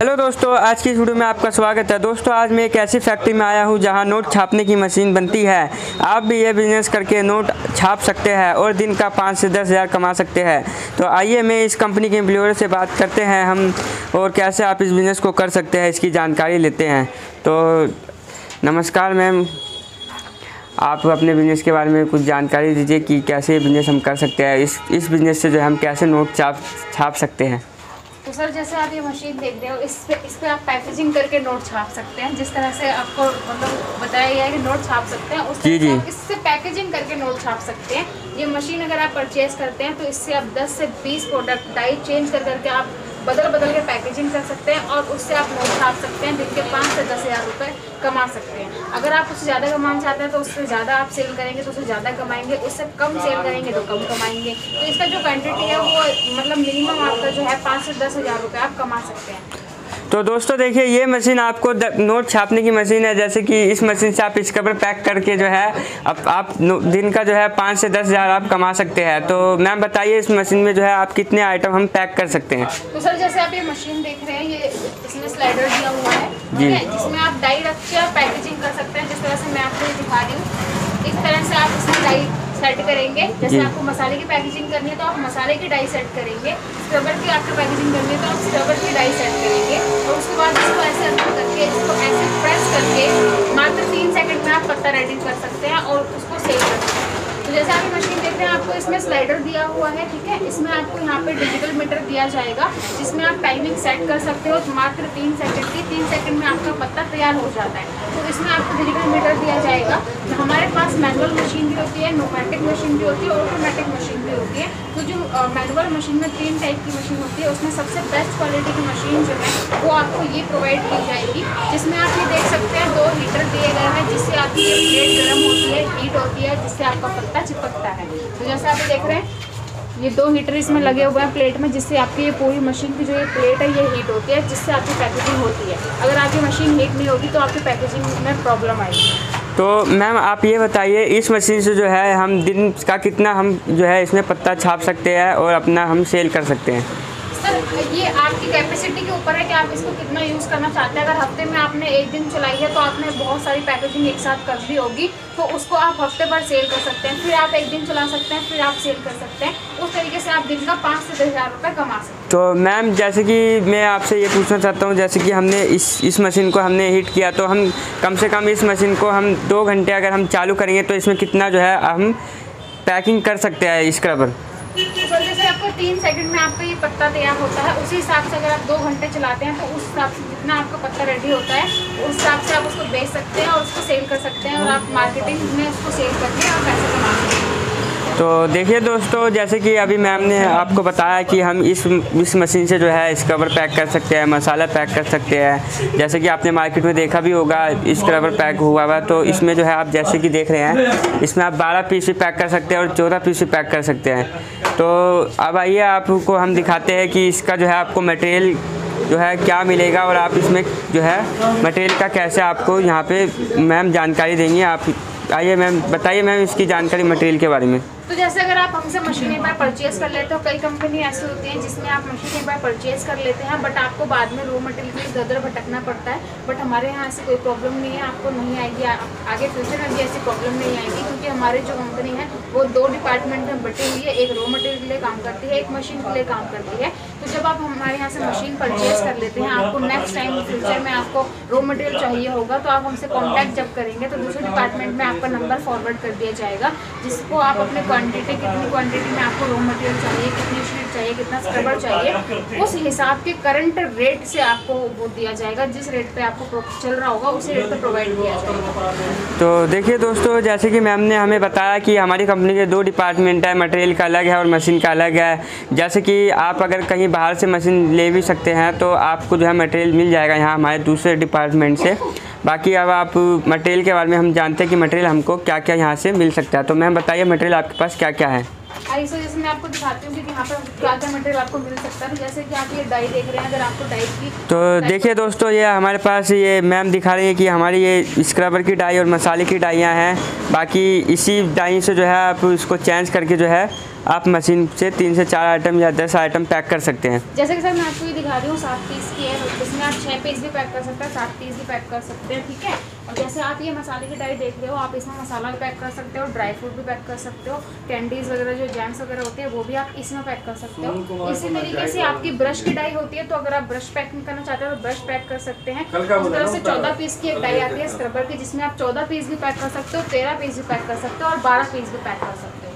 Hello दोस्तों, आज की इस वीडियो में आपका स्वागत है। दोस्तों, आज मैं एक ऐसी फैक्ट्री में आया हूं जहां नोट छापने की मशीन बनती है। आप भी ये बिज़नेस करके नोट छाप सकते हैं और दिन का 5 से 10 हज़ार कमा सकते हैं। तो आइए मैं इस कंपनी के एम्प्लॉयर से बात करते हैं हम, और कैसे आप इस बिज़नेस को कर सकते हैं इसकी जानकारी लेते हैं। तो नमस्कार मैम, आप अपने बिज़नेस के बारे में कुछ जानकारी दीजिए कि कैसे बिज़नेस हम कर सकते हैं। इस बिज़नेस से जो है हम कैसे नोट छाप सकते हैं। तो सर, जैसे आप ये मशीन देख रहे हो, इस पे आप पैकेजिंग करके नोट छाप सकते हैं। जिस तरह से आपको मतलब बताया गया है कि नोट छाप सकते हैं, उस तरह से आप इससे पैकेजिंग करके नोट छाप सकते हैं। ये मशीन अगर आप परचेज करते हैं तो इससे आप 10 से 20 प्रोडक्ट डाई चेंज करके आप बदल के पैकेजिंग कर सकते हैं और उससे आप नोट छाप सकते हैं। दिन के 5 से 10 हज़ार रुपये कमा सकते हैं। अगर आप उससे ज़्यादा कमाना चाहते हैं तो उससे ज़्यादा आप सेल करेंगे तो उससे ज़्यादा कमाएंगे, उससे कम सेल करेंगे तो कम कमाएंगे। तो इसका जो क्वांटिटी है वो मतलब मिनिमम आपका जो है 5 से 10 हज़ार रुपये आप कमा सकते हैं। तो दोस्तों देखिए, ये मशीन आपको नोट छापने की मशीन है। जैसे कि इस मशीन से आप स्क्रबर पैक करके जो है आप दिन का जो है 5 से 10 हज़ार आप कमा सकते हैं। तो मैम बताइए, इस मशीन में जो है आप कितने आइटम हम पैक कर सकते हैं? तो सर, जैसे आप ये मशीन देख रहे हैं, ये इसमें स्लाइडर दिया हुआ है जी, जिसमें आप डाई रख के पैकेजिंग कर सकते हैं। जिस तरह से मैं आपको दिखा रही हूँ, इस तरह से आप इसमें डाई सेट करेंगे। जैसे आपको मसाले की पैकेजिंग करनी है तो आप मसाले की डाई सेट करेंगे। स्क्रबर की आपको पैकेजिंग करनी है तो आप स्क्रबर की डाई सेट करेंगे और उसके बाद इसको ऐसे अंदर करके इसको ऐसे प्रेस करके मात्र 3 सेकंड में आप पत्ता रेडी कर सकते हैं और उसको सेल कर सकते हैं। तो जैसे आप ये मशीन देख रहे हैं, आपको इसमें स्लाइडर दिया हुआ है, ठीक है। इसमें आपको यहाँ पे डिजिटल मीटर दिया जाएगा जिसमें आप टाइमिंग सेट कर सकते हो। मात्र 3 सेकंड की 3 सेकंड में आपका पत्ता तैयार हो जाता है। तो इसमें आपको डिजिटल मीटर दिया जाएगा। हमारे पास मैनुअल मशीन भी होती है, न्यूमेटिक मशीन भी होती है, ऑटोमेटिक मशीन भी होती है। तो जो मैनुअल मशीन में 3 टाइप की मशीन होती है, उसमें सबसे बेस्ट क्वालिटी की मशीन जो है वो आपको ये प्रोवाइड की जाएगी, जिसमें आप ये देख सकते हैं 2 हीटर दिए गए हैं जिससे आपकी ये प्लेट गर्म होती है, हीट होती है, जिससे आपका पत्ता चिपकता है। तो जैसे आप ये देख रहे हैं, ये 2 हीटर इसमें लगे हुए हैं प्लेट में, जिससे आपकी ये पूरी मशीन की जो ये प्लेट है ये हीट होती है, जिससे आपकी पैकेजिंग होती है। अगर आपकी मशीन हीट नहीं होगी तो आपकी पैकेजिंग में प्रॉब्लम आएगी। तो मैम आप ये बताइए, इस मशीन से जो है हम दिन का कितना हम जो है इसमें पत्ता छाप सकते हैं और अपना हम सेल कर सकते हैं? सर, ये आपकी कैपेसिटी के ऊपर है कि आप इसको कितना यूज़ करना चाहते हैं। अगर हफ्ते में आपने 1 दिन चलाई है तो आपने बहुत सारी पैकेजिंग एक साथ कर ली होगी, तो उसको आप हफ्ते भर सेल कर सकते हैं। फिर आप 1 दिन चला सकते हैं, फिर आप सेल कर सकते हैं। उस तरीके से आप दिन का 5 से 10 हज़ार रुपये कमा सकते हैं। तो मैम, जैसे कि मैं आपसे ये पूछना चाहता हूँ, जैसे कि हमने इस मशीन को हमने हीट किया तो हम कम से कम इस मशीन को हम 2 घंटे अगर हम चालू करेंगे तो इसमें कितना जो है हम पैकिंग कर सकते हैं स्क्रबर? तो सर, जैसे आपको 3 सेकंड में आपका ये पत्ता तैयार होता है, उसी हिसाब से अगर आप 2 घंटे चलाते हैं तो उस हिसाब से जितना आपका पत्ता रेडी होता है उस हिसाब से आप उसको बेच सकते हैं और उसको सेल कर सकते हैं और आप मार्केटिंग में उसको सेल करके आप पैसे कमा सकते हैं। तो देखिए दोस्तों, जैसे कि अभी मैम ने आपको बताया कि हम इस मशीन से जो है स्क्रबर पैक कर सकते हैं, मसाला पैक कर सकते हैं। जैसे कि आपने मार्केट में देखा भी होगा स्क्रबर पैक हुआ हुआ, तो इसमें जो है आप जैसे कि देख रहे हैं, इसमें आप 12 पीस भी पैक कर सकते हैं और 14 पीस भी पैक कर सकते हैं। तो अब आइए आपको हम दिखाते हैं कि इसका जो है आपको मटेरियल जो है क्या मिलेगा और आप इसमें जो है मटेरियल का कैसे आपको यहाँ पे मैम जानकारी देंगी। आप आइए मैम, बताइए मैम इसकी जानकारी मटेरियल के बारे में। तो जैसे अगर आप हमसे मशीन एक बार परचेज कर लेते हो, कई कंपनी ऐसी होती है जिसमें आप मशीन एक बार परचेज कर लेते हैं बट आपको बाद में रॉ मटेरियल के लिए दर भटकना पड़ता है। बट हमारे यहाँ ऐसी कोई प्रॉब्लम नहीं है, आपको नहीं आएगी, आगे फ्यूचर में भी ऐसी प्रॉब्लम नहीं आएगी, क्योंकि हमारी जो कंपनी है वो 2 डिपार्टमेंट में बटी हुई है। एक रॉ मटेरियल के लिए काम करती है, एक मशीन के लिए काम करती है। तो जब आप हमारे यहाँ से मशीन परचेज कर लेते हैं, आपको नेक्स्ट टाइम फ्यूचर में आपको रॉ मटेरियल चाहिए होगा तो आप हमसे कॉन्टैक्ट जब करेंगे तो दूसरे डिपार्टमेंट में आपका नंबर फॉरवर्ड कर दिया जाएगा, जिसको आप अपने क्वान्टिटी कितनी क्वांटिटी में आपको रॉ मटेरियल चाहिए, कितनी शीट चाहिए, कितना स्क्रबर चाहिए, उस हिसाब के करंट रेट से आपको वो दिया जाएगा। जिस रेट पे आपको चल रहा होगा उसी रेट पे प्रोवाइड किया जाएगा। तो देखिए दोस्तों, जैसे कि मैम ने हमें बताया कि हमारी कंपनी के 2 डिपार्टमेंट है, मटेरियल का अलग है और मशीन का अलग है। जैसे कि आप अगर कहीं बाहर से मशीन ले भी सकते हैं तो आपको जो है मटेरियल मिल जाएगा यहाँ हमारे दूसरे डिपार्टमेंट से। बाकी अब आप मटेरियल के बारे में हम जानते हैं कि मटेरियल हमको क्या क्या यहाँ से मिल सकता है। तो मैम बताइए मटेरियल आपके पास क्या क्या है? इस वजह से मैं आपको दिखाती हूँ कि यहाँ पर क्या क्या मटेरियल आपको मिल सकता है। जैसे कि आप ये डाई देख रहे हैं, अगर आपको डाई की तो देखिए दोस्तों, ये हमारे पास ये मैम दिखा रही है कि हमारी ये स्क्रबर की डाई और मसाले की डाइयाँ हैं। बाकी इसी डाई से जो है आप इसको चेंज करके जो है आप मशीन से 3 से 4 आइटम या 10 आइटम पैक कर सकते हैं। जैसे कि सर मैं आपको ये दिखा रही हूँ 7 पीस की है, जिसमें आप 6 पीस भी पैक कर सकते हैं, 7 पीस भी पैक कर सकते हैं, ठीक है। और जैसे आप ये मसाले की डाई देख रहे हो, आप इसमें मसाला भी पैक कर सकते हो, ड्राई फ्रूट भी पैक कर सकते हो, कैंडीज वगैरह जो जैम्स वगैरह होते हैं वो भी आप इसमें पैक कर सकते हो। इसी तरीके से आपकी ब्रश की डाई होती है, तो अगर आप ब्रश पैकिंग करना चाहते हो तो ब्रश पैक कर सकते हैं। इस तरह से 14 पीस की एक डाई आती है स्क्रबर की, जिसमें आप 14 पीस भी पैक कर सकते हो, 13 पीस भी पैक कर सकते हो और 12 पीस भी पैक कर सकते हो।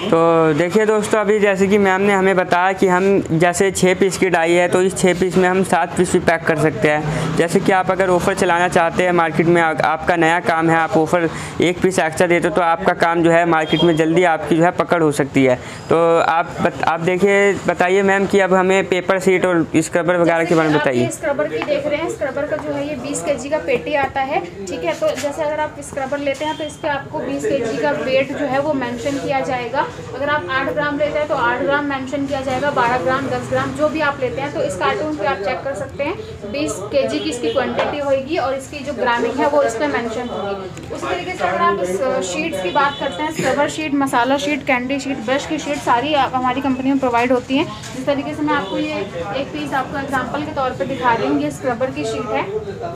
तो देखिए दोस्तों, अभी जैसे कि मैम ने हमें बताया कि हम जैसे 6 पीस की डाई है तो इस 6 पीस में हम 7 पीस भी पैक कर सकते हैं। जैसे कि आप अगर ऑफ़र चलाना चाहते हैं मार्केट में, आपका नया काम है, आप ऑफ़र 1 पीस एक्स्ट्रा देते हो तो आपका काम जो है मार्केट में जल्दी आपकी जो है पकड़ हो सकती है। तो आप देखिए, बताइए मैम कि अब हमें पेपर सीट और स्क्रबर वगैरह के बारे में बताइए। स्क्रबर की देख रहे हैं, स्क्रबर का जो है ये 20 kg का पेटी आता है, ठीक है। तो जैसे अगर आप स्क्रबर लेते हैं तो इस पर आपको 20 kg का वेट जो है वो मेंशन किया जाएगा। अगर आप 8 ग्राम लेते हैं तो 8 ग्राम मेंशन किया जाएगा, 12 ग्राम, 10 ग्राम जो भी आप लेते हैं। तो इस कार्टून पे आप चेक कर सकते हैं 20 kg की इसकी क्वांटिटी होगी और इसकी जो ग्रामिंग है वो इस पर मेंशन होगी। उस तरीके से अगर आप इस शीट्स की बात करते हैं, स्क्रबर शीट, मसाला शीट, कैंडी शीट, ब्रश की शीट सारी हमारी कंपनी में प्रोवाइड होती हैं। जिस तरीके से मैं आपको ये एक पीस आपको एग्जाम्पल के तौर पर दिखा रही हूँ, ये स्क्रबर की शीट है,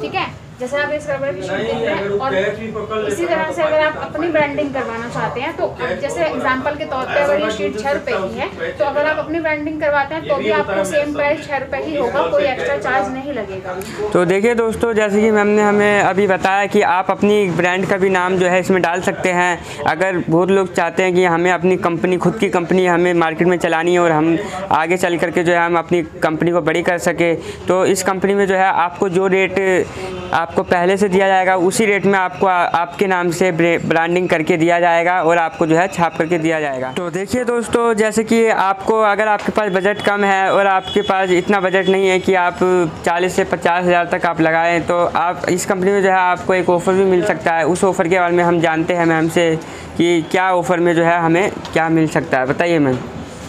ठीक है। जैसे आप इस रबर की शीट देख रहे हैं, और इसी तरह से अगर आप अपनी ब्रांडिंग करवाना चाहते हैं तो जैसे एग्जांपल के तौर पे अगर ये शीट 6 रुपये की है तो अगर आप अपनी ब्रांडिंग करवाते हैं तो भी आपको सेम प्राइस 6 रुपये ही होगा, कोई एक्स्ट्रा चार्ज नहीं लगेगा। तो देखिए दोस्तों, जैसे कि मैम ने हमें अभी बताया कि आप अपनी ब्रांड का भी नाम जो है इसमें डाल सकते हैं। अगर बहुत लोग चाहते हैं कि हमें अपनी कंपनी, खुद की कंपनी हमें मार्केट में चलानी है और हम आगे चल करके जो है हम अपनी कंपनी को बड़ी कर सके, तो इस कंपनी में जो है आपको जो रेट आपको पहले से दिया जाएगा उसी रेट में आपको आपके नाम से ब्रांडिंग करके दिया जाएगा और आपको जो है छाप करके दिया जाएगा। तो देखिए दोस्तों, जैसे कि आपको अगर आपके पास बजट कम है और आपके पास इतना बजट नहीं है कि आप 40 से 50 हज़ार तक आप लगाएं, तो आप इस कंपनी में जो है आपको एक ऑफ़र भी मिल सकता है। उस ऑफ़र के बारे में हम जानते हैं मैम से कि क्या ऑफ़र में जो है हमें क्या मिल सकता है, बताइए मैम।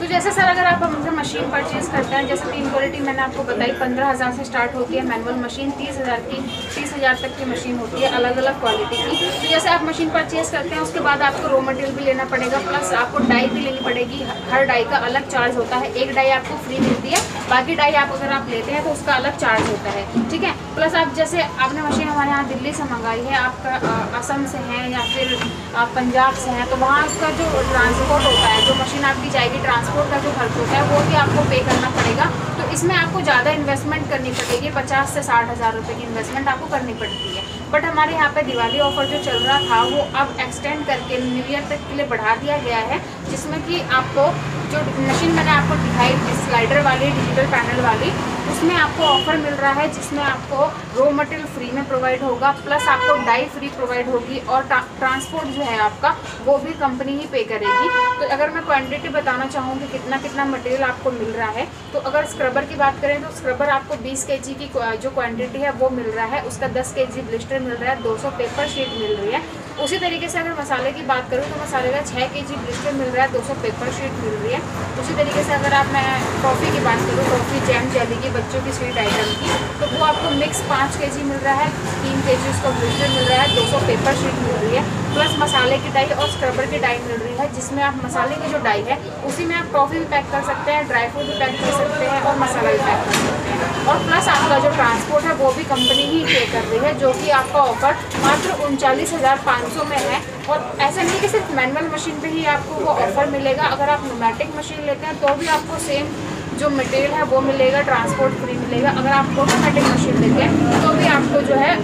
तो जैसे सर अगर आप हमसे मशीन परचेज़ करते हैं, जैसे 3 क्वालिटी मैंने आपको बताई, 15,000 से स्टार्ट होती है मैनुअल मशीन, 30,000 तक की मशीन होती है अलग अलग क्वालिटी की। तो जैसे आप मशीन परचेज़ करते हैं उसके बाद आपको रॉ मटेरियल भी लेना पड़ेगा, प्लस आपको डाई भी लेनी पड़ेगी। हर डाई का अलग चार्ज होता है, एक डाई आपको फ्री मिलती है, बाकी डाई आप अगर आप लेते हैं तो उसका अलग चार्ज होता है, ठीक है। प्लस आप जैसे आपने मशीन हमारे यहाँ दिल्ली से मंगाई है, आपका असम से है या फिर आप पंजाब से हैं, तो वहाँ का जो ट्रांसपोर्ट होता है, जो मशीन आपकी जाएगी, ट्रांसपोर्ट का जो खर्च होता है वो भी आपको पे करना पड़ेगा। तो इसमें आपको ज़्यादा इन्वेस्टमेंट करनी पड़ेगी, 50 से 60 हज़ार रुपये की इन्वेस्टमेंट आपको करनी पड़ती है। बट हमारे यहाँ पे दिवाली ऑफर जो चल रहा था वो अब एक्सटेंड करके न्यू ईयर तक के लिए बढ़ा दिया गया है, जिसमें कि आपको जो मशीन मैंने आपको दिखाई स्लाइडर वाली, डिजिटल पैनल वाली, उसमें आपको ऑफर मिल रहा है जिसमें आपको रॉ मटेरियल फ्री में प्रोवाइड होगा, प्लस आपको डाई फ्री प्रोवाइड होगी और ट्रांसपोर्ट जो है आपका वो भी कंपनी ही पे करेगी। तो अगर मैं क्वांटिटी बताना चाहूँ कि कितना मटेरियल आपको मिल रहा है, तो अगर स्क्रबर की बात करें तो स्क्रबर आपको 20 kg की जो क्वांटिटी है वो मिल रहा है, उसका 10 kg ब्लिस्टर मिल रहा है, 200 पेपर शीट मिल रही है। उसी तरीके से अगर मसाले की बात करूँ तो मसाले का 6 kg ब्लिस्टर मिल रहा है, 200 पेपर शीट मिल रही है। उसी तरीके से अगर आप मैं टॉफ़ी की बात करूँ, टॉफ़ी जैम जेली की बच्चों की स्वीट आइटम की, तो वो आपको मिक्स 5 kg मिल रहा है, 3 kg उसका ब्लिस्टर मिल रहा है, 200 पेपर शीट मिल रही है, प्लस मसाले की डाई और स्क्रबर की डाई मिल रही है, जिसमें आप मसाले की जो डाई है उसी में आप टॉफ़ी भी पैक कर सकते हैं, ड्राई फ्रूट भी पैक कर सकते हैं और मसाला भी पैक कर सकते हैं। और प्लस आपका जो ट्रांसपोर्ट है वो भी कंपनी ही पे कर रही है, जो कि आपका ऑफर मात्र 39,500 में है। और ऐसा नहीं कि सिर्फ मैनुअल मशीन पे ही आपको वो ऑफर मिलेगा, अगर आप न्यूमेटिक मशीन लेते हैं तो भी आपको सेम जो मटेरियल है वो मिलेगा, ट्रांसपोर्ट फ्री मिलेगा। अगर आप ऑटोमेटिक मशीन लेते हैं तो भी आपको जो है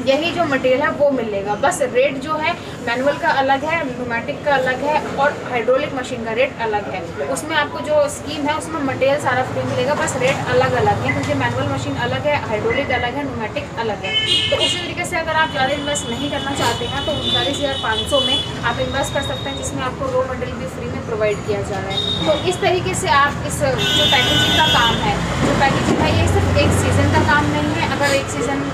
यही जो मटेरियल है वो मिलेगा, बस रेट जो है मैनुअल का अलग है, न्यूमेटिक का अलग है और हाइड्रोलिक मशीन का रेट अलग है। उसमें आपको जो स्कीम है उसमें मटेरियल सारा फ्री मिलेगा, बस रेट अलग अलग है, क्योंकि मैनुअल मशीन अलग है, हाइड्रोलिक अलग है, न्यूमेटिक अलग है। तो उसी तरीके से अगर आप ज़्यादा इन्वेस्ट नहीं करना चाहते हैं तो 39,500 में आप इन्वेस्ट कर सकते हैं, जिसमें आपको रॉ मटेरियल भी फ्री में प्रोवाइड किया जा रहा है। तो इस तरीके से आप इस जो पैकेजिंग का काम है, जो पैकेजिंग है ये सिर्फ एक सीज़न का काम नहीं है। अगर एक सीज़न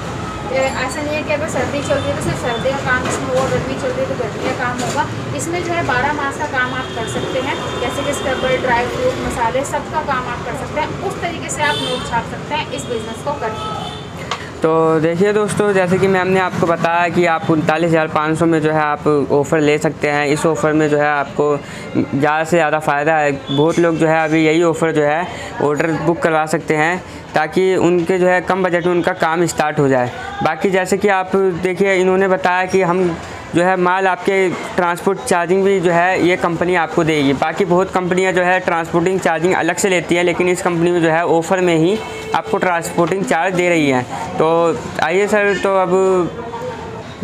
ऐसा नहीं है कि अगर सर्दी चल रही है तो सिर्फ सर्दी का काम इसमें, वो गर्मी चल रही है तो गर्मी का काम होगा। इसमें जो है 12 मास का काम आप कर सकते हैं, जैसे कि स्क्रबर, ड्राई फ्रूट, मसाले, सब का काम आप कर सकते हैं। उस तरीके से आप नोट छाप सकते हैं इस बिज़नेस को करके। तो देखिए दोस्तों, जैसे कि मैम ने आपको बताया कि आप 39,500 में जो है आप ऑफ़र ले सकते हैं। इस ऑफ़र में जो है आपको ज़्यादा से ज़्यादा फ़ायदा है। बहुत लोग जो है अभी यही ऑफ़र जो है ऑर्डर बुक करवा सकते हैं ताकि उनके जो है कम बजट में उनका काम स्टार्ट हो जाए। बाकी जैसे कि आप देखिए, इन्होंने बताया कि हम जो है माल आपके ट्रांसपोर्ट चार्जिंग भी जो है ये कंपनी आपको देगी। बाकी बहुत कंपनियां जो है ट्रांसपोर्टिंग चार्जिंग अलग से लेती हैं, लेकिन इस कंपनी में जो है ऑफ़र में ही आपको ट्रांसपोर्टिंग चार्ज दे रही है। तो आइए सर, तो अब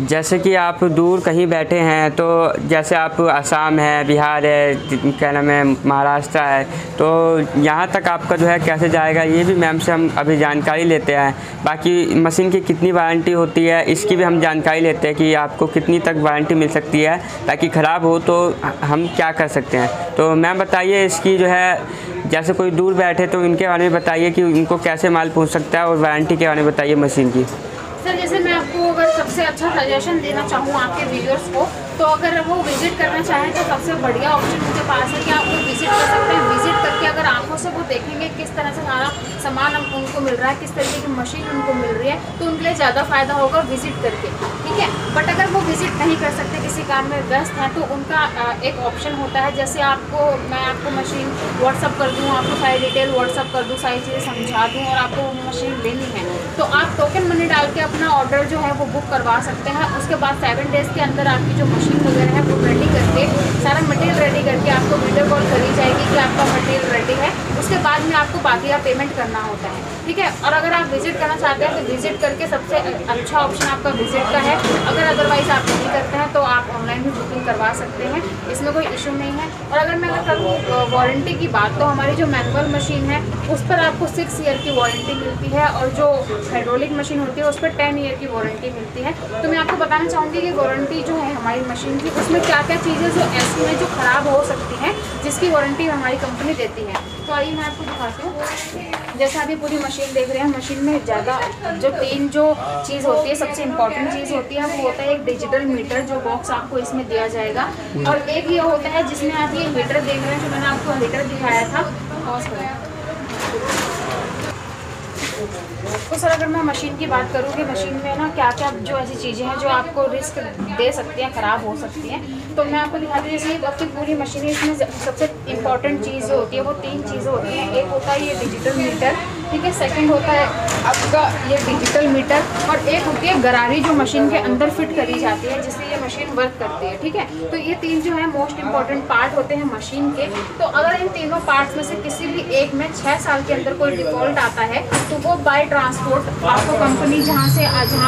जैसे कि आप दूर कहीं बैठे हैं, तो जैसे आप असम है, बिहार है, क्या नाम है, महाराष्ट्र है, तो यहाँ तक आपका जो है कैसे जाएगा, ये भी मैम से हम अभी जानकारी लेते हैं। बाकी मशीन की कितनी वारंटी होती है इसकी भी हम जानकारी लेते हैं कि आपको कितनी तक वारंटी मिल सकती है, ताकि ख़राब हो तो हम क्या कर सकते हैं। तो मैम बताइए इसकी जो है, जैसे कोई दूर बैठे तो इनके बारे में बताइए कि उनको कैसे माल पहुँच सकता है, और वारंटी के बारे में बताइए मशीन की। सर जैसे मैं आपको अगर सबसे अच्छा सजेशन देना चाहूँ आपके व्यूअर्स को, तो अगर वो विजिट करना चाहें तो सबसे बढ़िया ऑप्शन उनके पास है कि आप लोग विजिट कर सकते हैं। विजिट करके अगर आंखों से वो देखेंगे किस तरह से सारा सामान उनको मिल रहा है, किस तरीके की मशीन उनको मिल रही है, तो उनके लिए ज़्यादा फायदा होगा विजिट करके, ठीक है। बट अगर वो विजिट नहीं कर सकते, किसी काम में व्यस्त हैं, तो उनका एक ऑप्शन होता है, जैसे मैं आपको मशीन व्हाट्सअप कर दूँ, आपको सारी डिटेल व्हाट्सअप कर दूँ, सारी चीज़ें समझा दूँ, और आपको मशीन लेनी है तो आप टोकन मनी डाल के अपना ऑर्डर जो है वो बुक करवा सकते हैं। उसके बाद 7 डेज़ के अंदर आपकी जो मशीन वगैरह है वो रेडी करके, सारा मटेरियल रेडी करके आपको वीडियो कॉल करी जाएगी कि आपका मटेरियल रेडी है। उसके बाद में आपको बाकी का पेमेंट करना होता है, ठीक है। और अगर आप विजिट करना चाहते हैं तो विजिट करके सबसे अच्छा ऑप्शन आपका विजिट का है। अगर अदरवाइज़ आप नहीं करते हैं तो आप ऑनलाइन भी बुकिंग करवा सकते हैं, इसमें कोई इशू नहीं है। और अगर मैं करूँ वारंटी की बात, तो हमारी जो मैनुअल मशीन है उस पर आपको 6 ईयर की वारंटी मिलती है, और जो हाइड्रोलिक मशीन होती है उस पर 10 ईयर की वारंटी मिलती है। तो मैं आपको बताना चाहूँगी कि वारंटी जो है हमारी मशीन की, उसमें क्या क्या चीज़ें जो ऐसी हैं जो ख़राब हो सकती हैं, जिसकी वारंटी हमारी कंपनी देती है। तो आइए मैं आपको दिखाती हूँ। जैसे आप ये पूरी मशीन देख रहे हैं, मशीन में ज़्यादा जो 3 जो चीज़ होती है, सबसे इम्पॉर्टेंट चीज़ होती है, वो होता है एक डिजिटल मीटर, जो बॉक्स आपको इसमें दिया जाएगा, और एक ये होता है जिसमें आप ये हीटर देख रहे हैं, जो मैंने आपको हीटर दिखाया था। तो सर अगर मैं मशीन की बात करूँ कि मशीन में ना क्या क्या जो ऐसी चीज़ें हैं जो आपको रिस्क दे सकती हैं, ख़राब हो सकती हैं, तो मैं आपको दिखाती हूँ। जैसे आपकी पूरी मशीन है, इसमें सबसे इम्पॉर्टेंट चीज़ जो होती है वो 3 चीज़ें होती हैं। एक होता है ये डिजिटल मीटर, ठीक है। सेकंड होता है आपका ये डिजिटल मीटर, और एक होती है गरारी जो मशीन के अंदर फिट करी जाती है, जिससे ये मशीन वर्क करती है, ठीक है। तो ये 3 जो है मोस्ट इम्पॉर्टेंट पार्ट होते हैं मशीन के। तो अगर इन तीनों पार्ट्स में से किसी भी एक में 6 साल के अंदर कोई डिफॉल्ट आता है, तो वो बाय ट्रांसपोर्ट आपको कंपनी जहाँ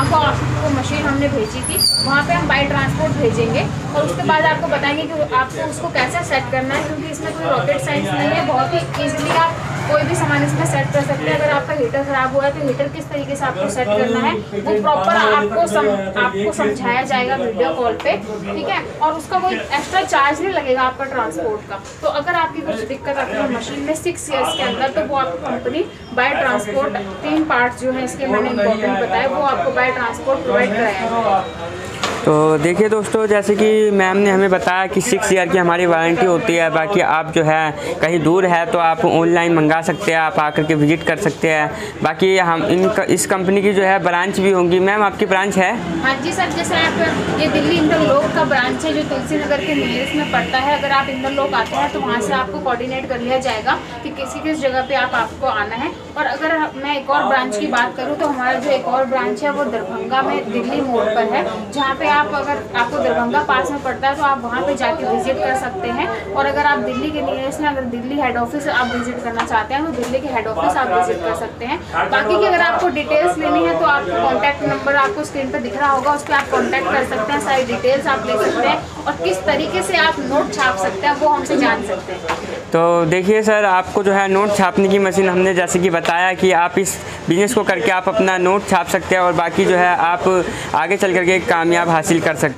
को आपको मशीन हमने भेजी थी वहाँ पे हम बाय ट्रांसपोर्ट भेजेंगे, और उसके बाद आपको बताएंगे कि आपको उसको कैसे सेट करना है, क्योंकि इसमें कोई रॉकेट साइंस नहीं है। बहुत ही ईजिली आप कोई भी सामान इसमें सेट कर सकते हैं। अगर आपका हीटर ख़राब हुआ है तो हीटर किस तरीके से आपको सेट करना है वो प्रॉपर आपको समझाया जाएगा वीडियो कॉल पे, ठीक है। और उसका कोई एक्स्ट्रा चार्ज नहीं लगेगा आपका ट्रांसपोर्ट का। तो अगर आपकी कुछ दिक्कत आती है मशीन में 6 ईयर्स के अंदर, तो वो आपको कंपनी बाय ट्रांसपोर्ट 3 पार्ट्स जो है इसके मैंने इंपॉर्टेंट बताया, वो आपको बाय ट्रांसपोर्ट प्रोवाइड कराएगा। तो देखिए दोस्तों, जैसे कि मैम ने हमें बताया कि 6 ईयर की हमारी वारंटी होती है। बाकी आप जो है कहीं दूर है तो आप ऑनलाइन मंगा सकते हैं, आप आकर के विजिट कर सकते हैं। बाकी हम इस कंपनी की जो है ब्रांच भी होंगी। मैम आपकी ब्रांच है? हाँ जी सर, जैसे आप ये दिल्ली इंदरलोक का ब्रांच है जो तुलसी नगर के नियरेस्ट में पड़ता है। अगर आप इंदरलोक आते हैं तो वहाँ से आपको कोऑर्डिनेट कर लिया जाएगा कि किस जगह पे आपको आना है। और अगर मैं एक और ब्रांच की बात करूँ तो हमारा जो एक और ब्रांच है वो दरभंगा में दिल्ली मोड़ पर है, जहाँ पे अगर आपको दरभंगा पास में पड़ता है तो आप वहाँ पे जाके विजिट कर सकते हैं। और अगर आप दिल्ली के नियरेस्ट में अगर दिल्ली हेड ऑफिस आप विजिट करना चाहते हैं तो दिल्ली के हेड ऑफिस आप विजिट कर सकते हैं। बाकी की अगर आपको डिटेल्स लेनी है तो आपको कॉन्टैक्ट नंबर आपको स्क्रीन पर दिख रहा होगा, उस पर आप कॉन्टैक्ट कर सकते हैं, सारी डिटेल्स आप ले सकते हैं, और किस तरीके से आप नोट छाप सकते हैं वो हमसे जान सकते हैं। तो देखिए सर, आपको जो है नोट छापने की मशीन हमने जैसे कि बताया कि आप इस बिज़नेस को करके आप अपना नोट छाप सकते हैं, और बाकी जो है आप आगे चल करके कामयाब हासिल कर सकते हैं।